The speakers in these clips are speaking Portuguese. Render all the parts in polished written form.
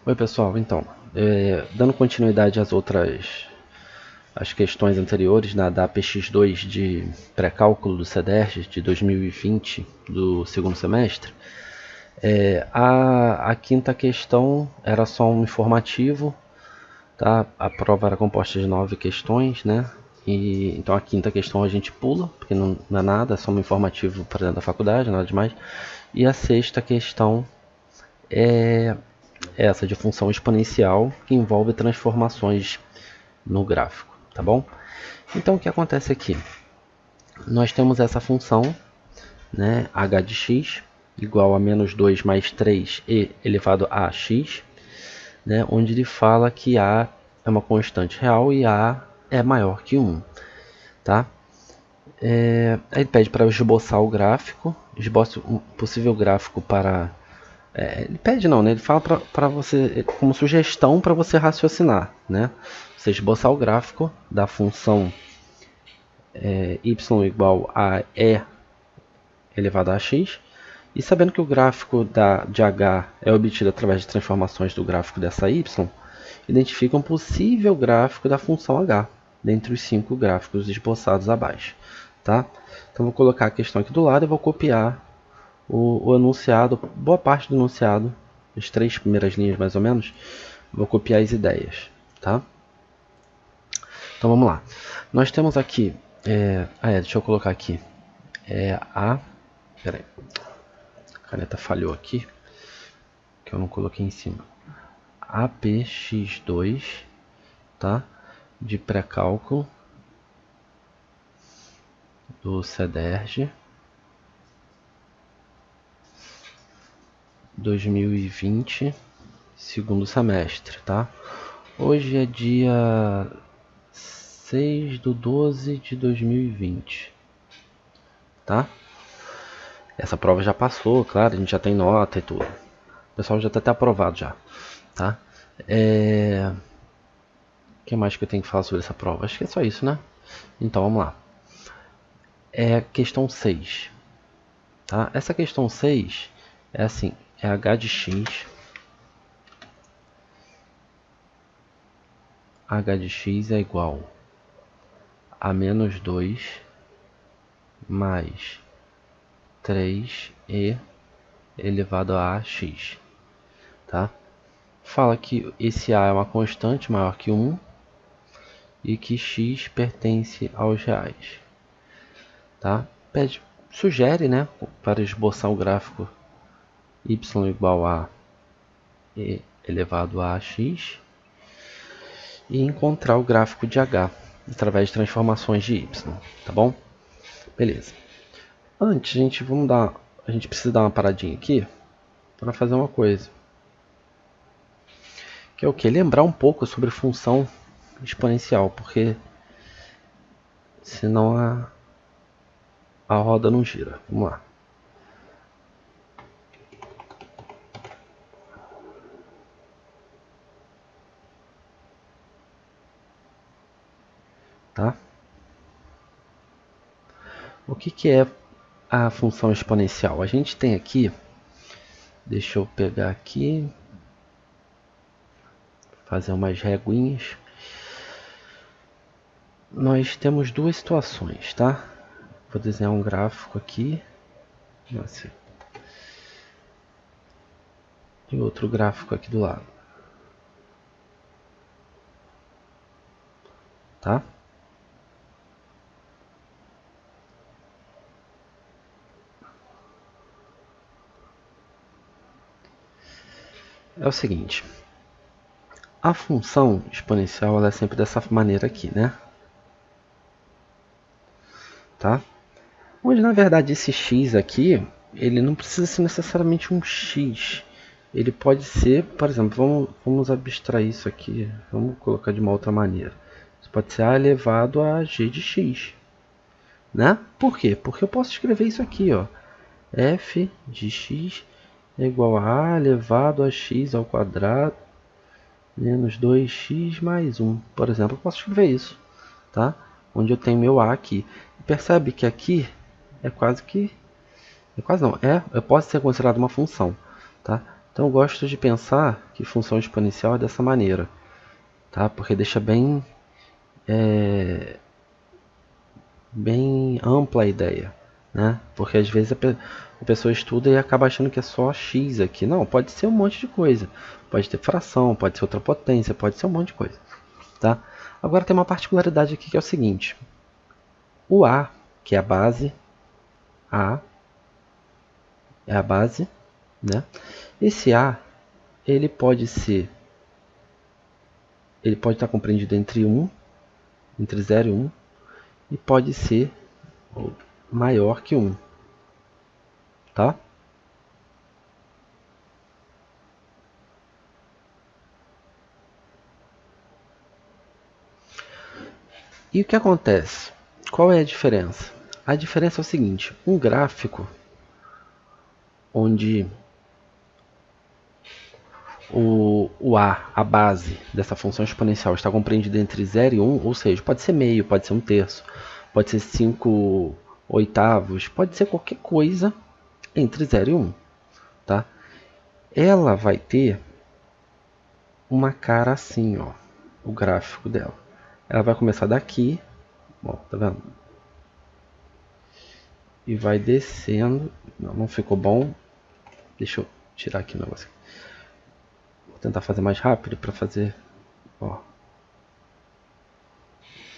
Oi pessoal, então, dando continuidade às questões anteriores da APX2 de pré-cálculo do CEDERJ de 2020 do segundo semestre, a quinta questão era só um informativo, tá? A prova era composta de 9 questões, né? Então a quinta questão a gente pula, porque não é nada, é só um informativo para dentro da faculdade, nada demais. E a sexta questão é essa de função exponencial que envolve transformações no gráfico, tá bom? Então o que acontece aqui? Nós temos essa função, né, h de x igual a menos 2 mais 3e elevado a x, né, onde ele fala que a é uma constante real e a é maior que 1. Tá? Aí ele pede para eu esboçar o gráfico, esboço um possível gráfico para... ele pede não, né? Ele fala para você, como sugestão para você raciocinar, né? Você esboçar o gráfico da função y igual a e elevado a x, e sabendo que o gráfico de h é obtido através de transformações do gráfico dessa y, identifica um possível gráfico da função h, dentre os 5 gráficos esboçados abaixo. Tá? Então vou colocar a questão aqui do lado e vou copiar o enunciado, boa parte do enunciado, as 3 primeiras linhas mais ou menos, vou copiar as ideias. Tá? Então vamos lá. Nós temos aqui, deixa eu colocar aqui, peraí, a caneta falhou aqui, que eu não coloquei em cima. APX2, tá? De pré-cálculo do CEDERJ 2020, segundo semestre, tá? Hoje é dia 6/12 de 2020, tá? Essa prova já passou, claro, a gente já tem nota e tudo. O pessoal já está até aprovado já, tá? O que mais que eu tenho que falar sobre essa prova? Acho que é só isso, né? Então vamos lá. Questão 6. Tá? Essa questão 6 é assim, é h de x. H de x é igual a menos 2 mais 3e elevado a x. Tá? Fala que esse a é uma constante maior que 1 e que x pertence aos reais. Tá? Sugere, né, para esboçar o gráfico y igual a e elevado a x e encontrar o gráfico de h através de transformações de y, tá bom? Beleza. Antes, a gente precisa dar uma paradinha aqui para fazer uma coisa. Que é o que? Lembrar um pouco sobre função exponencial, porque senão a roda não gira. Vamos lá. Tá? O que é a função exponencial? A gente tem aqui, deixa eu pegar aqui, fazer umas reguinhas. Nós temos duas situações, tá? Vou desenhar um gráfico aqui. Nossa. E outro gráfico aqui do lado. Tá? É o seguinte. A função exponencial ela é sempre dessa maneira aqui, né? Tá? Onde na verdade esse x aqui, ele não precisa ser necessariamente um x. Ele pode ser, por exemplo, vamos abstrair isso aqui, vamos colocar de uma outra maneira. Isso pode ser a elevado a g de x. Né? Por quê? Porque eu posso escrever isso aqui, ó. F de x é igual a elevado a x ao quadrado menos 2x mais 1. Por exemplo, eu posso escrever isso, tá? Onde eu tenho meu a aqui. Percebe que aqui é quase que... É quase não, eu posso ser considerado uma função, tá? Então eu gosto de pensar que função exponencial é dessa maneira, tá? Porque deixa bem ampla a ideia, né? Porque às vezes a pessoa estuda e acaba achando que é só x aqui. Não, pode ser um monte de coisa. Pode ter fração, pode ser outra potência, pode ser um monte de coisa, tá? Agora tem uma particularidade aqui que é o seguinte. O A, que é a base, A é a base, né? Esse A, ele pode estar compreendido entre 0 e 1, e pode ser maior que 1, tá? E o que acontece? Qual é a diferença? A diferença é o seguinte, um gráfico onde a base dessa função exponencial está compreendida entre 0 e 1, ou seja, pode ser meio, pode ser um terço, pode ser 5 oitavos, pode ser qualquer coisa entre 0 e 1, tá? Ela vai ter uma cara assim, ó, o gráfico dela. Ela vai começar daqui, ó, tá vendo? E vai descendo. Não ficou bom. Deixa eu tirar aqui o negócio. Vou tentar fazer mais rápido para fazer, ó.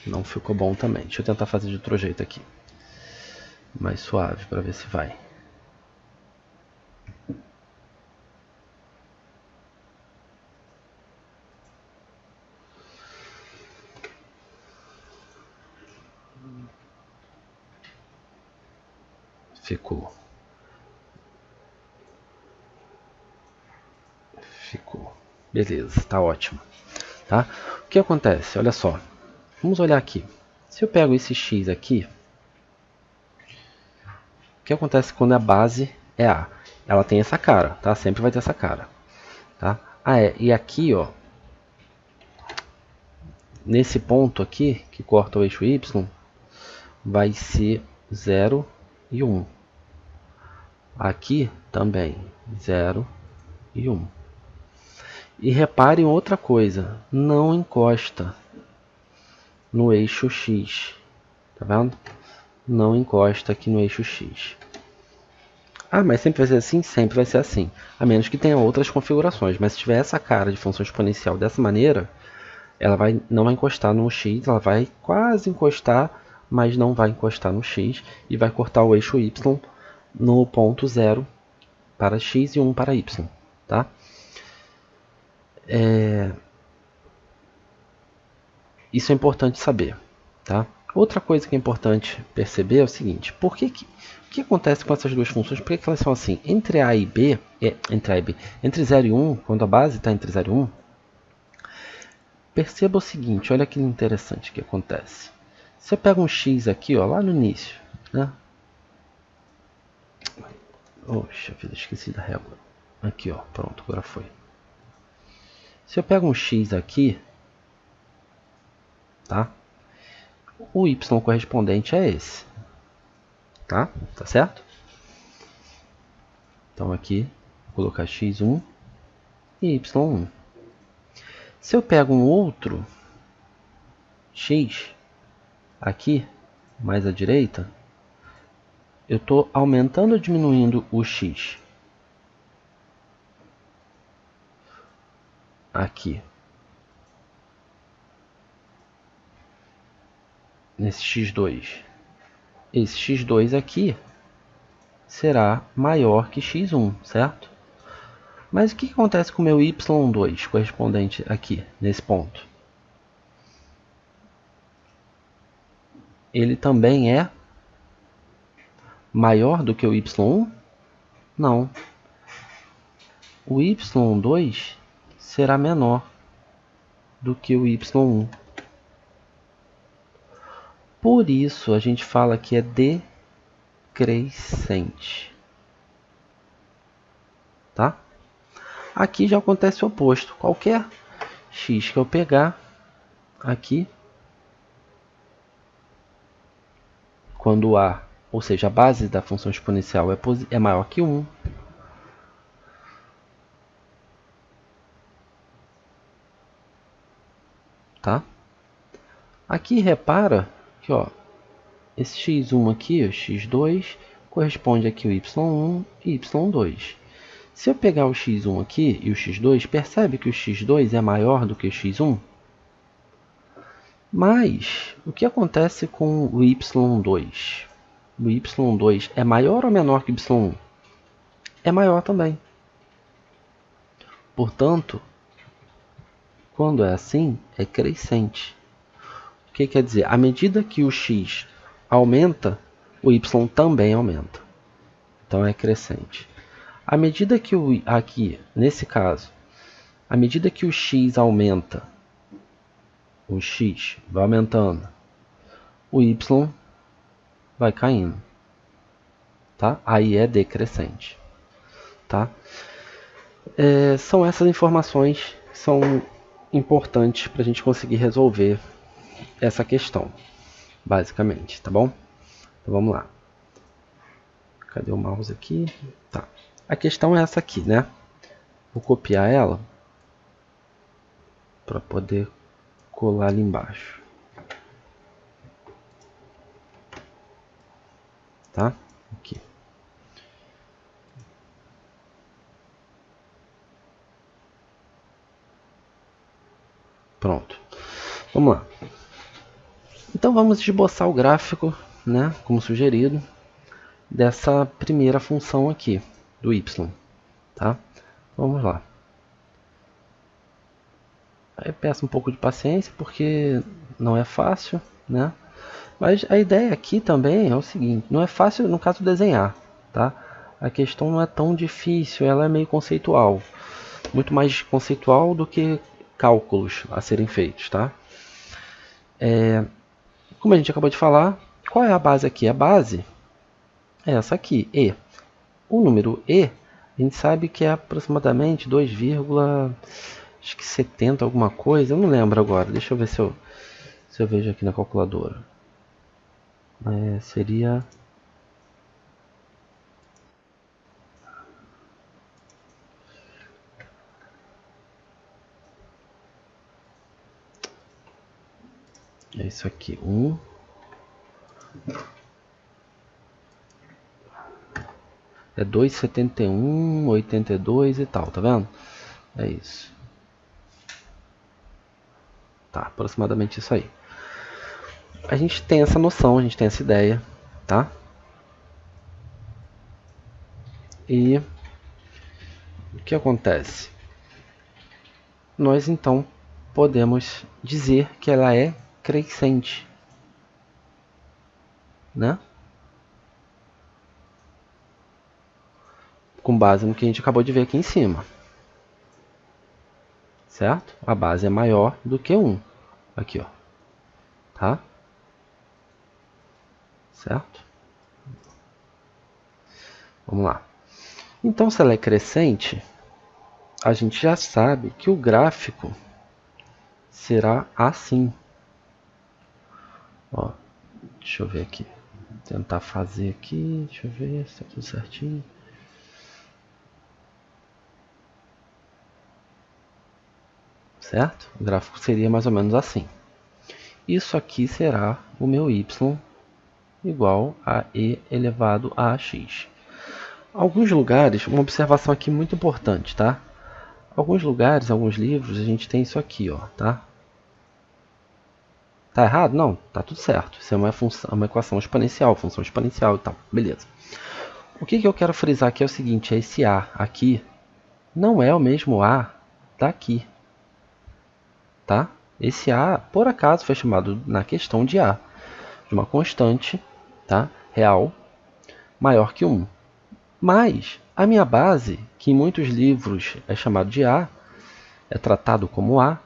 Não ficou bom também. Deixa eu tentar fazer de outro jeito aqui. Mais suave para ver se vai. Ficou. Ficou. Beleza, tá ótimo. Tá? O que acontece? Olha só. Vamos olhar aqui. Se eu pego esse x aqui, o que acontece quando a base é A? Ela tem essa cara, tá? Sempre vai ter essa cara. Tá? E aqui, ó, nesse ponto aqui, que corta o eixo y, vai ser 0 e 1. Aqui também, 0 e 1. E reparem outra coisa, não encosta no eixo x. Tá vendo? Não encosta aqui no eixo x. Ah, mas sempre vai ser assim? Sempre vai ser assim. A menos que tenha outras configurações. Mas se tiver essa cara de função exponencial dessa maneira, ela não vai encostar no x, ela vai quase encostar, mas não vai encostar no x, e vai cortar o eixo y no ponto 0 para x e 1 para y. Tá? Isso é importante saber. Tá? Outra coisa que é importante perceber é o seguinte, o que acontece com essas duas funções? Por que elas são assim? Entre A e B, entre 0 e 1, quando a base está entre 0 e 1, perceba o seguinte, olha que interessante que acontece. Se eu pego um x aqui, ó, lá no início, né? Oxa vida, esqueci da régua. Aqui, ó, pronto, agora foi. Se eu pego um x aqui, tá? O y correspondente é esse, tá? Tá certo? Então aqui, vou colocar x1 e y1. Se eu pego um outro x aqui, mais à direita, eu estou aumentando ou diminuindo o x? Aqui. Nesse x2. Esse x2 aqui será maior que x1, certo? Mas o que acontece com o meu y2 correspondente aqui, nesse ponto? Ele também é maior do que o y1? Não. O y2 será menor do que o y1. Por isso a gente fala que é decrescente. Tá? Aqui já acontece o oposto. Qualquer x que eu pegar aqui, quando A, ou seja, a base da função exponencial é maior que 1, tá? Aqui repara que, ó, esse x1 aqui, o x2, corresponde aqui ao y1 e y2. Se eu pegar o x1 aqui e o x2, percebe que o x2 é maior do que o x1? Mas, o que acontece com o y2? O y2 é maior ou menor que o y1? É maior também. Portanto, quando é assim, é crescente. O que quer dizer? À medida que o x aumenta, o y também aumenta. Então é crescente. À medida que aqui, nesse caso, à medida que o x aumenta, o x vai aumentando, o y vai caindo, tá? Aí é decrescente, tá? São essas informações que são importantes para a gente conseguir resolver essa questão, basicamente, tá bom? Então vamos lá. Cadê o mouse aqui? Tá. A questão é essa aqui, né? Vou copiar ela para poder colar ali embaixo. Tá? Aqui. Pronto. Vamos lá. Então vamos esboçar o gráfico, né, como sugerido, dessa primeira função aqui, do y. Tá? Vamos lá. Aí peço um pouco de paciência, porque não é fácil, né? Mas a ideia aqui também é o seguinte, não é fácil, no caso, desenhar, tá? A questão não é tão difícil, ela é meio conceitual. Muito mais conceitual do que cálculos a serem feitos, tá? Como a gente acabou de falar, qual é a base aqui? A base é essa aqui, E. O número E, a gente sabe que é aproximadamente 2,70 alguma coisa, eu não lembro agora, deixa eu ver se eu vejo aqui na calculadora. Seria... É isso aqui, 1. É 2,71, 82 e tal, tá vendo? É isso. Tá, aproximadamente isso aí. A gente tem essa noção, a gente tem essa ideia, tá? E o que acontece? Nós então podemos dizer que ela é crescente, né? Com base no que a gente acabou de ver aqui em cima. Certo? A base é maior do que 1. Aqui, ó. Tá? Certo? Vamos lá. Então, se ela é crescente, a gente já sabe que o gráfico será assim. Ó, deixa eu ver aqui. Vou tentar fazer aqui. Deixa eu ver se está tudo certinho. Certo? O gráfico seria mais ou menos assim. Isso aqui será o meu y igual a e elevado a x. Alguns lugares, uma observação aqui muito importante, tá? Alguns lugares, alguns livros, a gente tem isso aqui, ó, tá? Tá errado? Não, tá tudo certo. Isso é uma equação exponencial, função exponencial e tal. Beleza. O que eu quero frisar aqui é o seguinte, esse A aqui não é o mesmo A daqui, tá? Esse A, por acaso, foi chamado na questão de A, de uma constante, tá? Real, maior que 1. Mas a minha base, que em muitos livros é chamado de A, é tratado como A,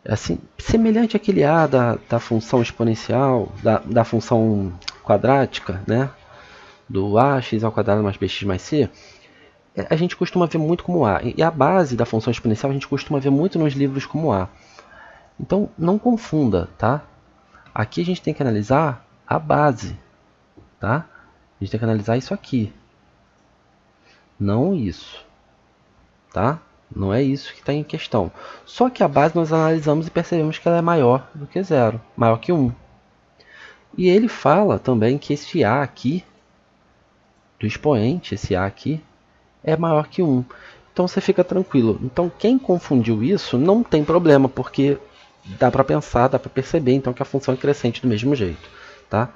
assim, semelhante àquele A da função exponencial, da função quadrática, né? Do ax ao quadrado mais bx mais c, a gente costuma ver muito como A. E a base da função exponencial a gente costuma ver muito nos livros como A. Então, não confunda, tá? Aqui a gente tem que analisar a base, tá? A gente tem que analisar isso aqui, não isso, tá? Não é isso que está em questão. Só que a base nós analisamos e percebemos que ela é maior do que 0, maior que 1. E ele fala também que esse A aqui, do expoente, esse A aqui, é maior que 1. Então você fica tranquilo. Então quem confundiu isso não tem problema, porque dá para pensar, dá para perceber então que a função é crescente do mesmo jeito, tá?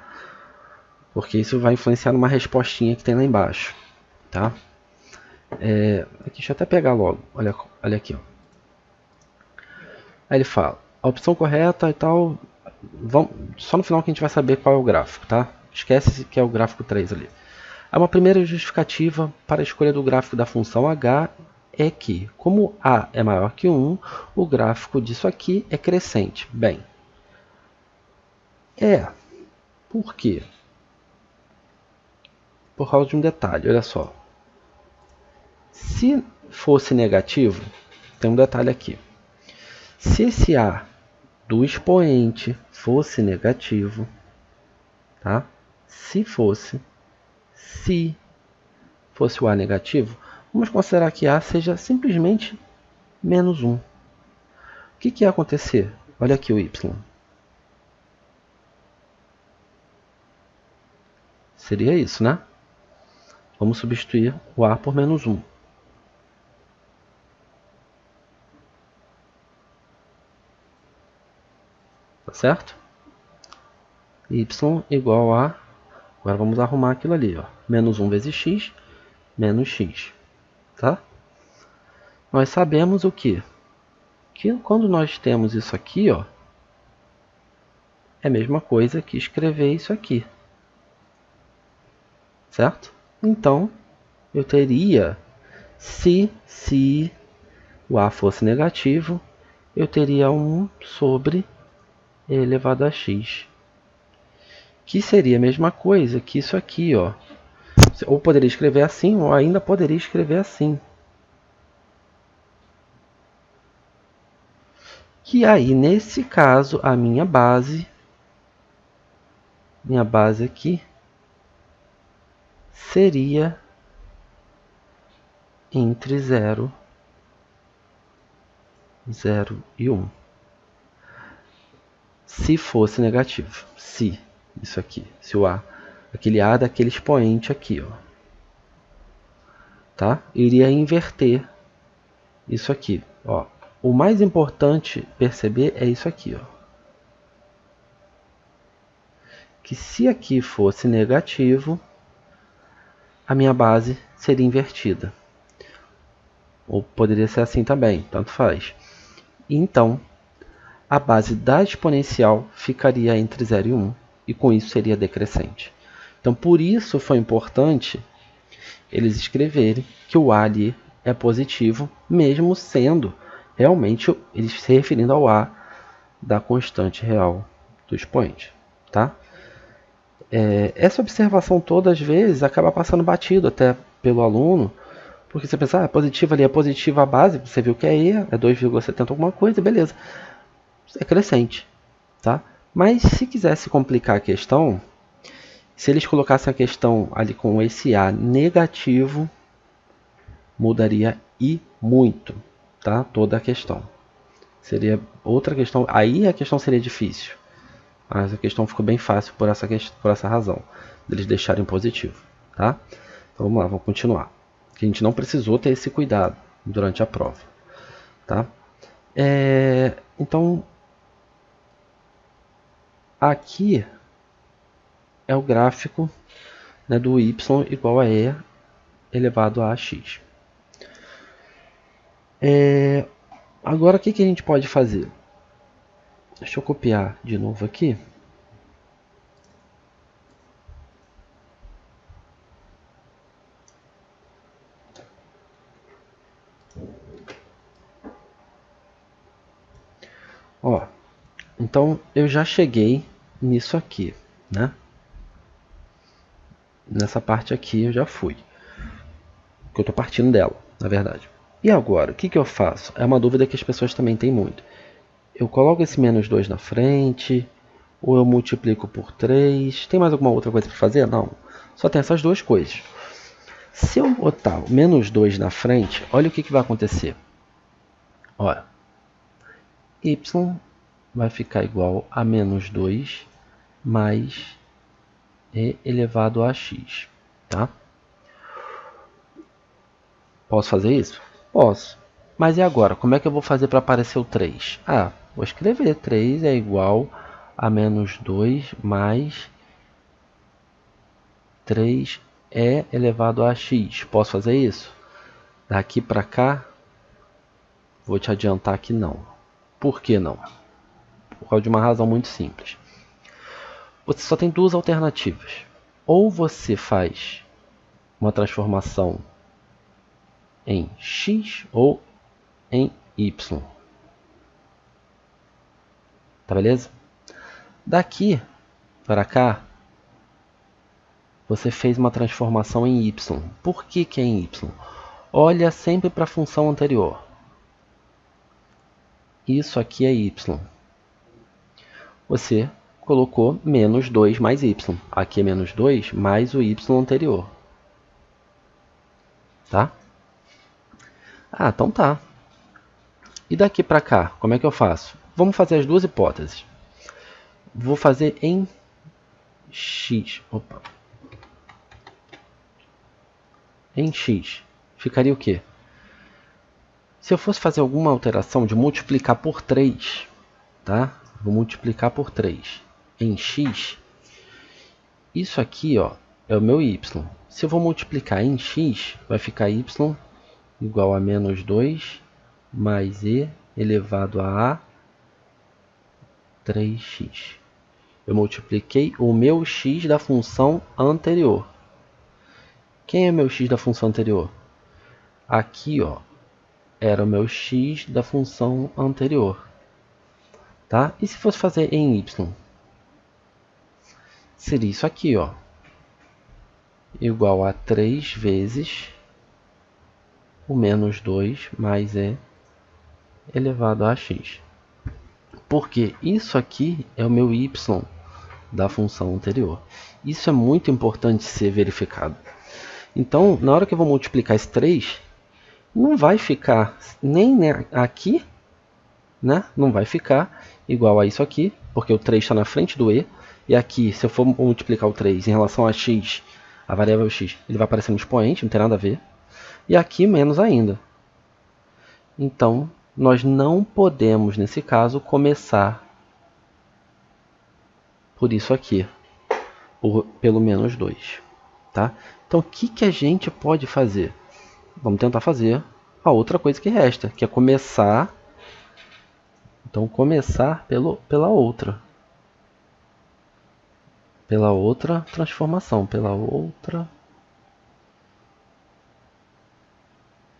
Porque isso vai influenciar numa respostinha que tem lá embaixo, tá? Aqui, deixa eu até pegar logo. Olha aqui, ó. Aí ele fala, a opção correta e tal, só no final que a gente vai saber qual é o gráfico, tá? Esquece que é o gráfico 3 ali. Uma primeira justificativa para a escolha do gráfico da função h é que, como a é maior que 1, o gráfico disso aqui é crescente. Bem, por quê? Por causa de um detalhe, olha só. Se fosse negativo, tem um detalhe aqui. Se esse a do expoente fosse negativo, tá? Se fosse o a negativo, vamos considerar que a seja simplesmente menos 1. O que ia acontecer? Olha aqui o y. Seria isso, né? Vamos substituir o a por menos 1. Tá certo? Y igual a... Agora vamos arrumar aquilo ali, ó. Menos 1 vezes x, menos x. Tá? Nós sabemos o quê? Que quando nós temos isso aqui, ó, é a mesma coisa que escrever isso aqui. Certo? Então, eu teria, se o a fosse negativo, eu teria 1 sobre e elevado a x. Que seria a mesma coisa que isso aqui, ó. Ou poderia escrever assim, ou ainda poderia escrever assim. Que aí, nesse caso, a minha base aqui, seria entre 0 e 1. Se fosse negativo. Se, isso aqui. Se o a, aquele a daquele expoente aqui, ó. Tá? Iria inverter isso aqui, ó. O mais importante perceber é isso aqui, ó. Que se aqui fosse negativo, a minha base seria invertida. Ou poderia ser assim também, tanto faz. Então, a base da exponencial ficaria entre 0 e 1, e com isso seria decrescente. Então, por isso foi importante eles escreverem que o a ali é positivo, mesmo sendo realmente eles se referindo ao a da constante real do expoente. Tá? Essa observação toda, às vezes, acaba passando batido até pelo aluno, porque você pensa, positivo ali é positiva a base, você viu que é E, é 2,70 alguma coisa, beleza. É crescente, tá? Mas se quisesse complicar a questão, se eles colocassem a questão ali com esse A negativo, mudaria e muito, tá? Toda a questão. Seria outra questão, aí a questão seria difícil. Mas a questão ficou bem fácil por essa razão, deles deixarem positivo, tá? Então vamos lá, vamos continuar. A gente não precisou ter esse cuidado durante a prova, tá? Então, aqui é o gráfico, né, do y igual a e elevado a x. Agora, o que a gente pode fazer? Deixa eu copiar de novo aqui. Ó, então eu já cheguei nisso aqui, né? Nessa parte aqui eu já fui. Que eu estou partindo dela, na verdade. E agora, o que eu faço? É uma dúvida que as pessoas também têm muito. Eu coloco esse menos 2 na frente, ou eu multiplico por 3. Tem mais alguma outra coisa para fazer? Não. Só tem essas duas coisas. Se eu botar o menos 2 na frente, olha o que vai acontecer. Olha, y vai ficar igual a menos 2 mais e elevado a x, tá? Posso fazer isso? Posso. Mas e agora? Como é que eu vou fazer para aparecer o 3? Ah, vou escrever 3 é igual a menos 2 mais 3 é elevado a x. Posso fazer isso? Daqui para cá, vou te adiantar que não. Por que não? Por causa de uma razão muito simples. Você só tem duas alternativas. Ou você faz uma transformação em x ou em y. Tá beleza? Daqui para cá, você fez uma transformação em y. Por que é em y? Olha sempre para a função anterior. Isso aqui é y. Você colocou menos 2 mais y. Aqui é menos 2 mais o y anterior. Tá? Ah, então tá. E daqui para cá, como é que eu faço? Vamos fazer as duas hipóteses. Vou fazer em x. Opa. Em x. Ficaria o quê? Se eu fosse fazer alguma alteração de multiplicar por 3, tá? Vou multiplicar por 3 em x. Isso aqui, ó, é o meu y. Se eu vou multiplicar em x, vai ficar y igual a menos 2 mais e elevado a 3x. Eu multipliquei o meu x da função anterior. Quem é meu x da função anterior? Aqui, ó, era o meu x da função anterior. Tá? E se fosse fazer em y? Seria isso aqui, ó, igual a 3 vezes o menos 2 mais e elevado a x. Porque isso aqui é o meu y da função anterior. Isso é muito importante ser verificado. Então, na hora que eu vou multiplicar esse 3, não vai ficar nem aqui, né? Não vai ficar igual a isso aqui, porque o 3 está na frente do e. E aqui, se eu for multiplicar o 3 em relação a x, a variável x, ele vai aparecer no expoente, não tem nada a ver. E aqui, menos ainda. Então, nós não podemos, nesse caso, começar por isso aqui, pelo menos 2. Tá? Então, o que a gente pode fazer? Vamos tentar fazer a outra coisa que resta, que é começar. Então, começar pela outra transformação, pela outra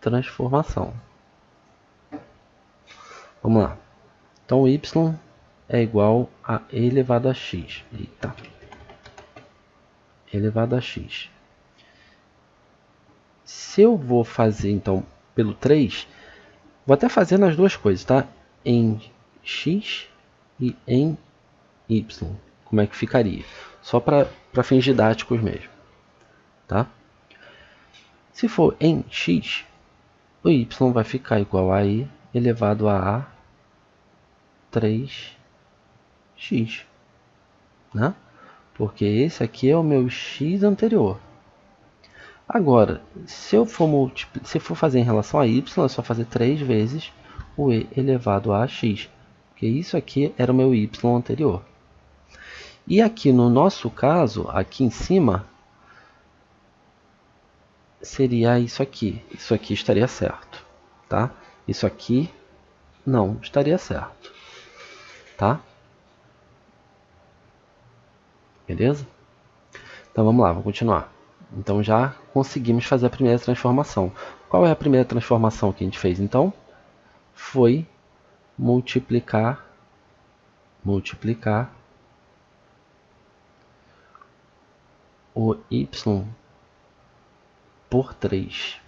transformação. Vamos lá. Então, y é igual a e elevado a x. Eita. Elevado a x. Se eu vou fazer, então, pelo 3, vou até fazer nas duas coisas, tá? Em x e em y. Como é que ficaria? Só para fins didáticos mesmo. Tá? Se for em x, o y vai ficar igual a i elevado a 3x. Né? Porque esse aqui é o meu x anterior. Agora, se eu for fazer em relação a y, é só fazer 3 vezes o e elevado a x. Porque isso aqui era o meu y anterior. E aqui no nosso caso, aqui em cima, seria isso aqui. Isso aqui estaria certo. Tá? Isso aqui não estaria certo. Tá? Beleza? Então vamos lá, vamos continuar. Então já conseguimos fazer a primeira transformação. Qual é a primeira transformação que a gente fez então? Foi multiplicar o y por 3.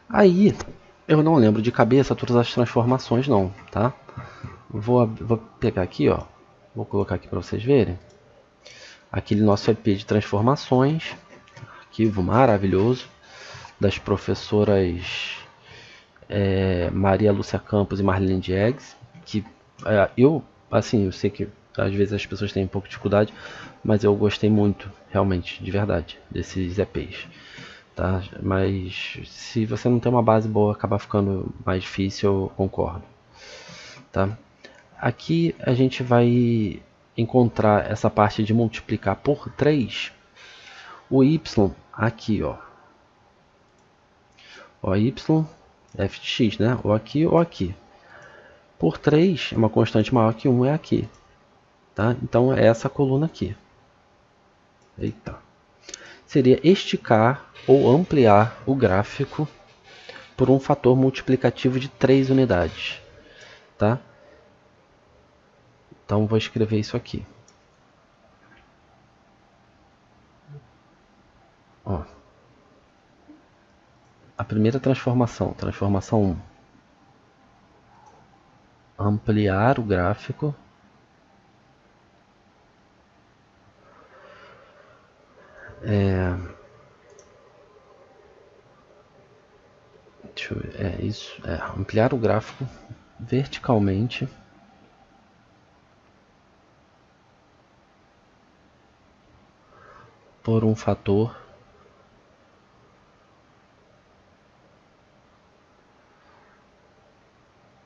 Aí, eu não lembro de cabeça todas as transformações não, tá? Vou pegar aqui, ó. Vou colocar aqui para vocês verem. Aquele nosso EP de transformações. Arquivo maravilhoso. Das professoras Maria Lúcia Campos e Marlene Diegues, que eu sei que às vezes as pessoas têm um pouco de dificuldade, mas eu gostei muito, realmente, de verdade, desses EPs. Tá? Mas se você não tem uma base boa, acaba ficando mais difícil, eu concordo. Tá? Aqui a gente vai encontrar essa parte de multiplicar por 3. O y aqui, ó, y, f de x, né? Ou aqui ou aqui. Por 3, uma constante maior que 1 é aqui. Tá? Então é essa coluna aqui. Eita. Seria esticar ou ampliar o gráfico por um fator multiplicativo de 3 unidades. Tá? Então vou escrever isso aqui. Ó. A primeira transformação, transformação 1. Ampliar o gráfico deixa eu ver, isso, ampliar o gráfico verticalmente por um fator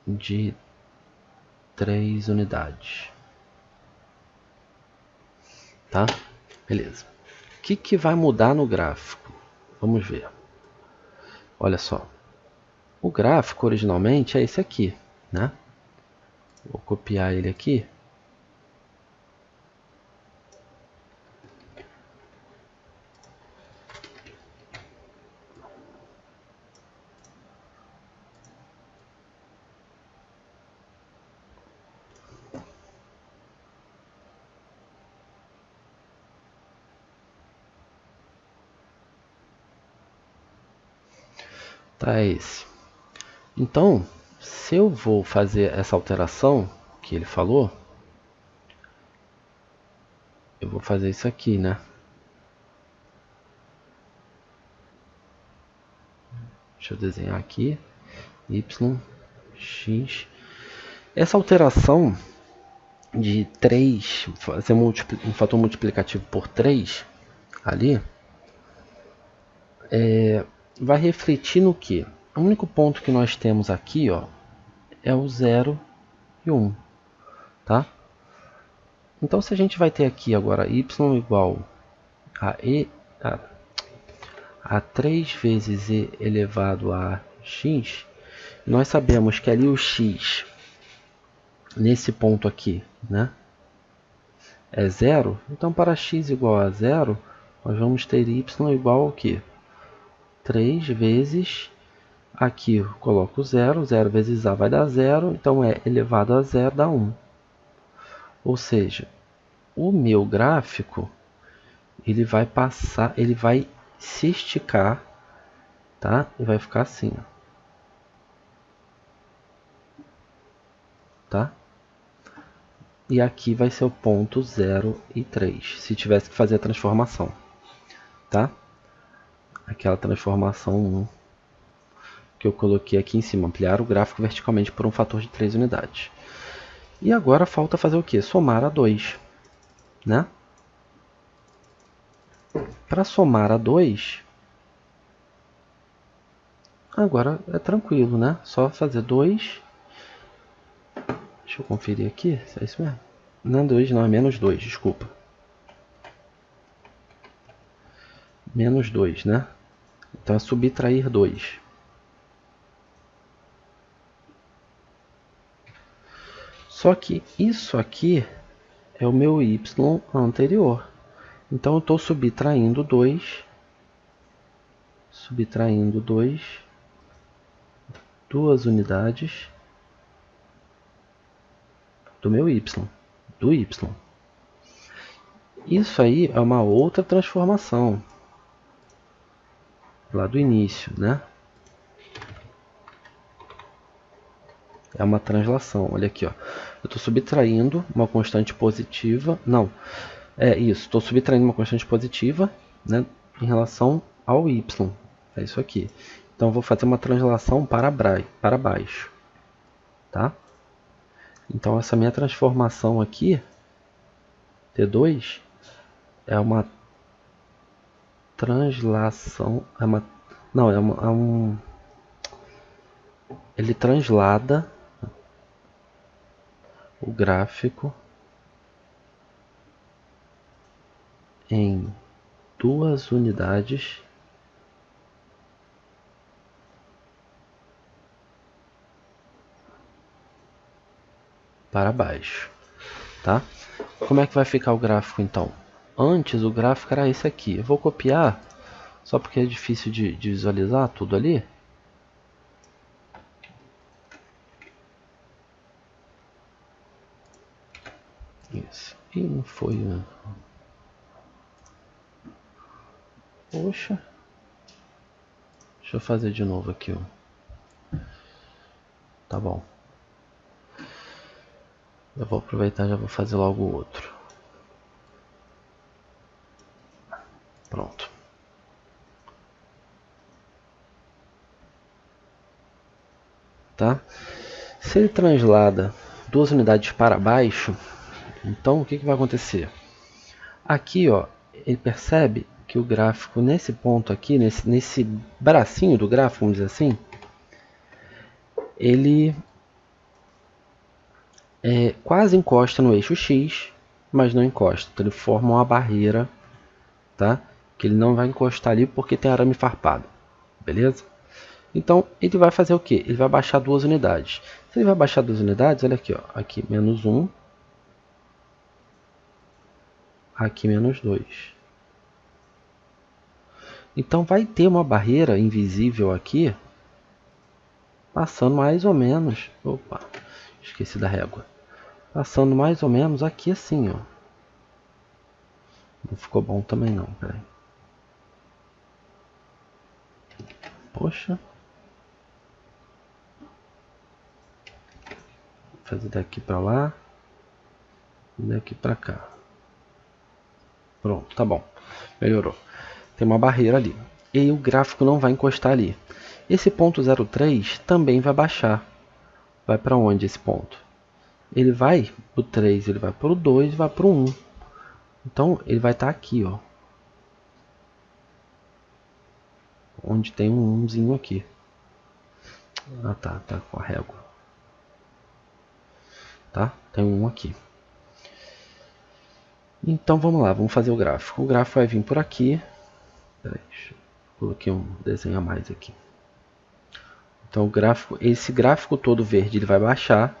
de 3 unidades. Tá? Beleza. O que vai mudar no gráfico? Vamos ver. Olha só. O gráfico originalmente é esse aqui, né? Vou copiar ele aqui. Tá, é esse. Então, se eu vou fazer essa alteração que ele falou, eu vou fazer isso aqui, né? Deixa eu desenhar aqui. Y, X. Essa alteração de 3, fazer um fator multiplicativo por 3 ali, vai refletir no que? O único ponto que nós temos aqui, ó, é o 0 e 1, tá? Então se a gente vai ter aqui agora y igual a 3 vezes e elevado a x, nós sabemos que ali o x, nesse ponto aqui, né, é 0, então para x igual a 0, nós vamos ter y igual ao que? 3 vezes, aqui eu coloco 0, 0 vezes a vai dar 0, então é elevado a 0 dá 1. Ou seja, o meu gráfico, ele vai passar, ele vai se esticar, tá? E vai ficar assim, ó. Tá? E aqui vai ser o ponto 0 e 3, se tivesse que fazer a transformação, tá? Aquela transformação 1 que eu coloquei aqui em cima, ampliar o gráfico verticalmente por um fator de 3 unidades. E agora falta fazer o que? Somar a 2, né? Para somar a 2, agora é tranquilo, né? Só fazer 2. Deixa eu conferir aqui, se é isso mesmo. Não é 2, não, é menos 2, desculpa. Menos 2, né? Então é subtrair 2. Só que isso aqui é o meu y anterior. Então eu estou subtraindo 2. Subtraindo 2. 2 unidades do meu y. Do y. Isso aí é uma outra transformação. Lá do início, né? É uma translação. Olha aqui, ó. Eu estou subtraindo uma constante positiva. Não, é isso. Estou subtraindo uma constante positiva, né, em relação ao y. É isso aqui. Então eu vou fazer uma translação para baixo, tá? Então essa minha transformação aqui, T2, é uma translação, ele translada o gráfico em 2 unidades para baixo, tá? Como é que vai ficar o gráfico então? Antes o gráfico era esse aqui. Eu vou copiar, só porque é difícil de visualizar tudo ali. Isso. E não foi, né? Poxa. Deixa eu fazer de novo aqui, ó. Tá bom. Eu vou aproveitar e já vou fazer logo o outro. Pronto. Tá? Se ele translada 2 unidades para baixo, então o que vai acontecer? Aqui, ó, ele percebe que o gráfico nesse ponto aqui, nesse bracinho do gráfico, vamos dizer assim, ele quase encosta no eixo X, mas não encosta. Então ele forma uma barreira, tá? Que ele não vai encostar ali porque tem arame farpado, beleza? Então ele vai fazer o que? Ele vai baixar 2 unidades. Se ele vai baixar 2 unidades, olha aqui, ó, aqui menos 1, aqui menos 2. Então vai ter uma barreira invisível aqui, passando mais ou menos, opa, esqueci da régua, passando mais ou menos aqui assim, ó. Não ficou bom também não, peraí. Poxa. Vou fazer daqui para lá e daqui para cá. Pronto, tá bom. Melhorou. Tem uma barreira ali. E o gráfico não vai encostar ali. Esse ponto 0,3 também vai baixar. Vai para onde esse ponto? Ele vai para o 3, ele vai para o 2 e vai para o 1. Então ele vai estar aqui, ó. Onde tem um 1zinho aqui. Ah, tá com a régua. Tá? Tem um aqui. Então vamos lá, vamos fazer o gráfico. O gráfico vai vir por aqui. Peraí, coloquei um desenho a mais aqui. Então o gráfico, esse gráfico todo verde, ele vai baixar.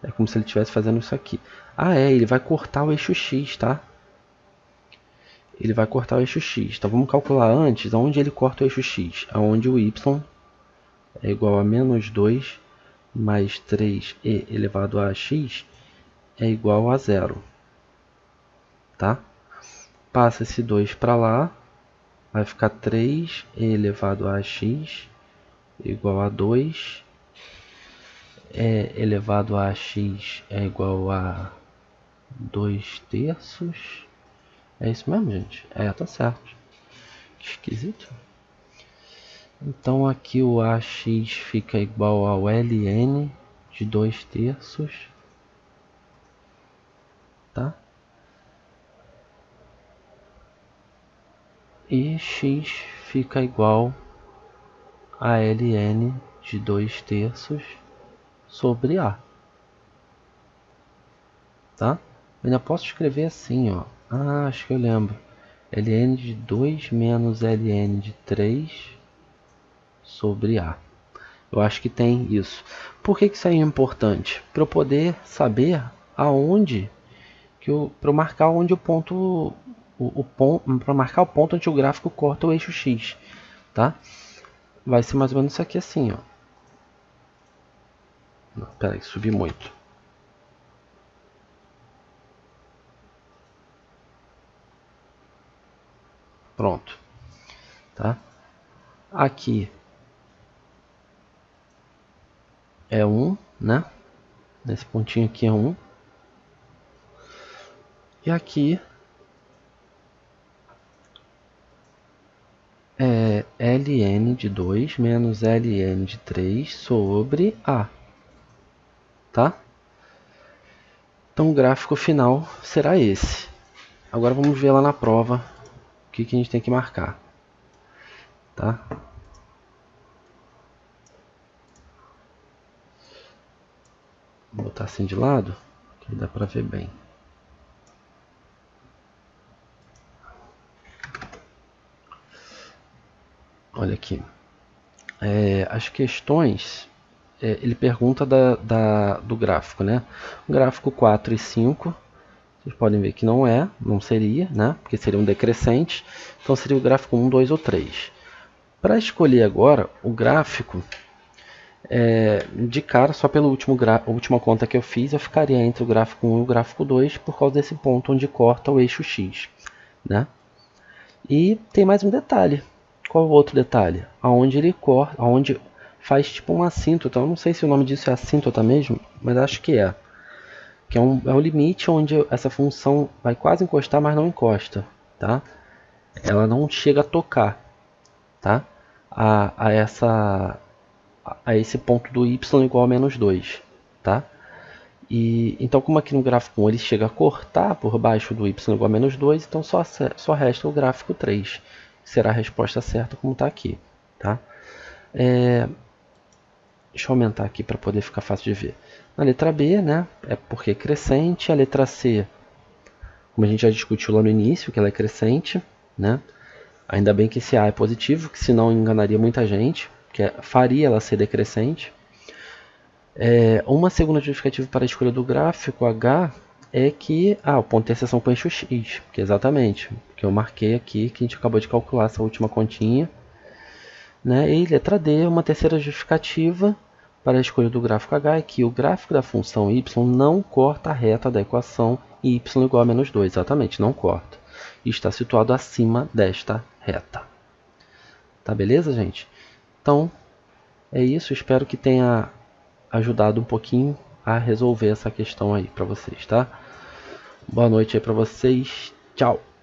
É como se ele estivesse fazendo isso aqui. Ah, ele vai cortar o eixo X, tá? Ele vai cortar o eixo X. Então vamos calcular antes aonde ele corta o eixo X. Aonde o Y é igual a menos 2 mais 3e elevado a x é igual a 0. Tá? Passa esse 2 para lá. Vai ficar 3e elevado a x igual a 2. E elevado a x é igual a 2 terços. É isso mesmo, gente? Tá certo. Que esquisito. Então aqui o AX fica igual ao LN de 2 terços. Tá? E X fica igual a LN de 2 terços sobre A. Tá? Eu ainda posso escrever assim, ó. Ah, acho que eu lembro. Ln de 2 menos Ln de 3 sobre A. Eu acho que tem isso. Por que isso aí é importante? Para eu poder saber aonde para marcar onde o ponto para marcar o ponto onde o gráfico corta o eixo X, tá? Vai ser mais ou menos isso aqui assim, ó. Não, peraí, subi muito. Pronto, tá? Aqui é 1, né? Nesse pontinho aqui é 1. E aqui é ln de 2 menos ln de 3 sobre A. Tá? Então o gráfico final será esse. Agora vamos ver lá na prova o que a gente tem que marcar. Tá? Vou botar assim de lado, que dá para ver bem. Olha aqui. As questões, ele pergunta do gráfico, né? O gráfico 4 e 5, vocês podem ver que não seria, né? Porque seria um decrescente. Então seria o gráfico 1, 2 ou 3. Para escolher agora o gráfico, de cara, só pela última conta que eu fiz, eu ficaria entre o gráfico 1 e o gráfico 2 por causa desse ponto onde corta o eixo X, né? E tem mais um detalhe. Qual o outro detalhe? Aonde ele corta, aonde faz tipo uma assíntota. Eu não sei se o nome disso é assíntota mesmo, mas acho que é. Que é o limite onde essa função vai quase encostar, mas não encosta, tá? Ela não chega a tocar, tá? A esse ponto do y igual a menos 2, tá? E, então, como aqui no gráfico 1 ele chega a cortar por baixo do y igual a menos 2, então só resta o gráfico 3. Será a resposta certa como está aqui. Tá? Deixa eu aumentar aqui para poder ficar fácil de ver. Na letra B, né, é porque é crescente. A letra C, como a gente já discutiu lá no início, que ela é crescente. Né? Ainda bem que esse A é positivo, que senão enganaria muita gente, que faria ela ser decrescente. Uma segunda justificativa para a escolha do gráfico H é que o ponto de interseção com o eixo X, que exatamente, que eu marquei aqui, que a gente acabou de calcular essa última continha. Né? E letra D, uma terceira justificativa para a escolha do gráfico H é que o gráfico da função y não corta a reta da equação y igual a menos 2, exatamente, não corta. E está situado acima desta reta. Tá beleza, gente? Então, é isso, espero que tenha ajudado um pouquinho a resolver essa questão aí para vocês, tá? Boa noite aí para vocês. Tchau!